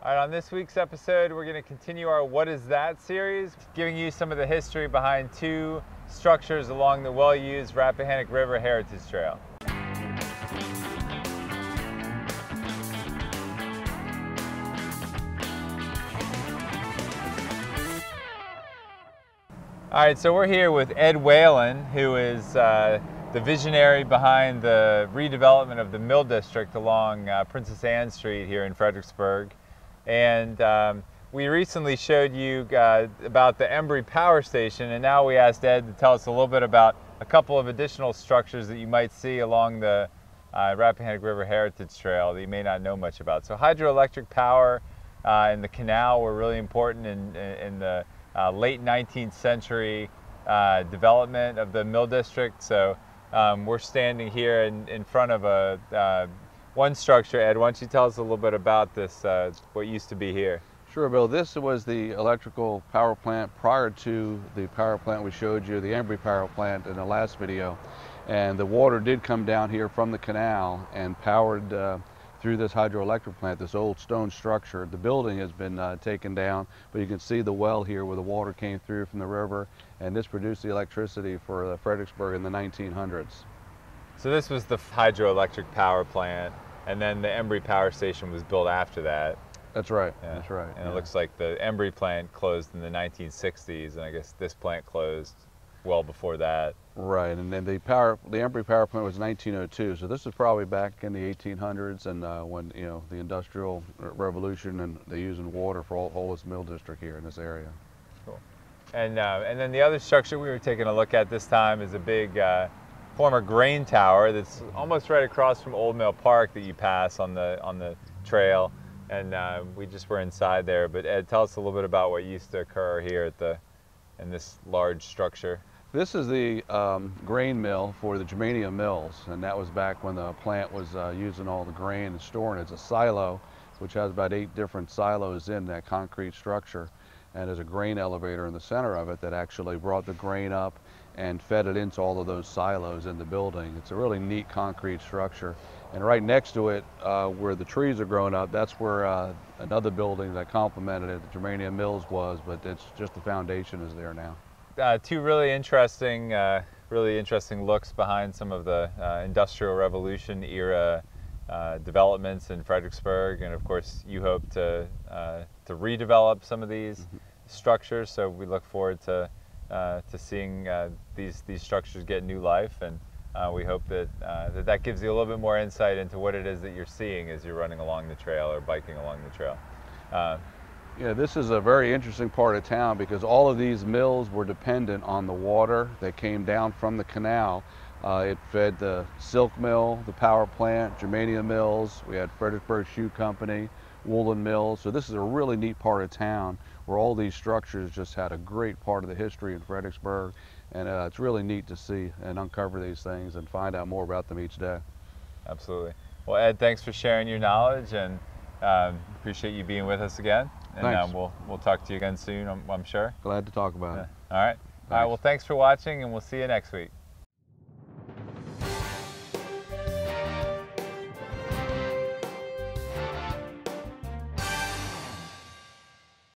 All right, on this week's episode, we're going to continue our What Is That series, giving you some of the history behind two structures along the well-used Rappahannock River Heritage Trail. All right, so we're here with Ed Whelan, who is the visionary behind the redevelopment of the Mill District along Princess Anne Street here in Fredericksburg. And we recently showed you about the Embry Power Station, and now we asked Ed to tell us a little bit about a couple of additional structures that you might see along the Rappahannock River Heritage Trail that you may not know much about. So hydroelectric power and the canal were really important in the late 19th century development of the Mill District. So we're standing here in front of one structure. Ed, why don't you tell us a little bit about this, what used to be here? Sure, Bill. This was the electrical power plant prior to the power plant we showed you, the Embry power plant in the last video. And the water did come down here from the canal and powered through this hydroelectric plant, this old stone structure. The building has been taken down, but you can see the well here where the water came through from the river, and this produced the electricity for Fredericksburg in the 1900s. So this was the hydroelectric power plant, and then the Embry power station was built after that. That's right. Yeah. That's right. And it looks like the Embry plant closed in the 1960s, and I guess this plant closed well before that. Right, and then the Embry power plant was 1902, so this is probably back in the 1800s, and when the Industrial Revolution, and they're using water for all this mill district here in this area. Cool. And then the other structure we were taking a look at this time is a big former grain tower that's almost right across from Old Mill Park that you pass on the trail, and we just were inside there. But Ed, tell us a little bit about what used to occur here in this large structure. This is the grain mill for the germanium mills, and that was back when the plant was using all the grain and storing it. It's a silo, which has about 8 different silos in that concrete structure, and there's a grain elevator in the center of it that actually brought the grain up and fed it into all of those silos in the building. It's a really neat concrete structure, and right next to it, where the trees are growing up, that's where another building that complemented it, the germanium mills, was, but it's just the foundation is there now. Two really interesting looks behind some of the Industrial Revolution era developments in Fredericksburg, and of course you hope to redevelop some of these structures. So we look forward to seeing these structures get new life, and we hope that that gives you a little bit more insight into what it is that you're seeing as you're running along the trail or biking along the trail. Yeah, this is a very interesting part of town because all of these mills were dependent on the water that came down from the canal. It fed the silk mill, the power plant, germanium mills. We had Fredericksburg Shoe Company, woolen mills. So this is a really neat part of town where all these structures just had a great part of the history in Fredericksburg. And it's really neat to see and uncover these things and find out more about them each day. Absolutely. Well, Ed, thanks for sharing your knowledge, and appreciate you being with us again. And we'll talk to you again soon, I'm sure. Glad to talk about it. All right. Thanks. All right, well, thanks for watching, and we'll see you next week.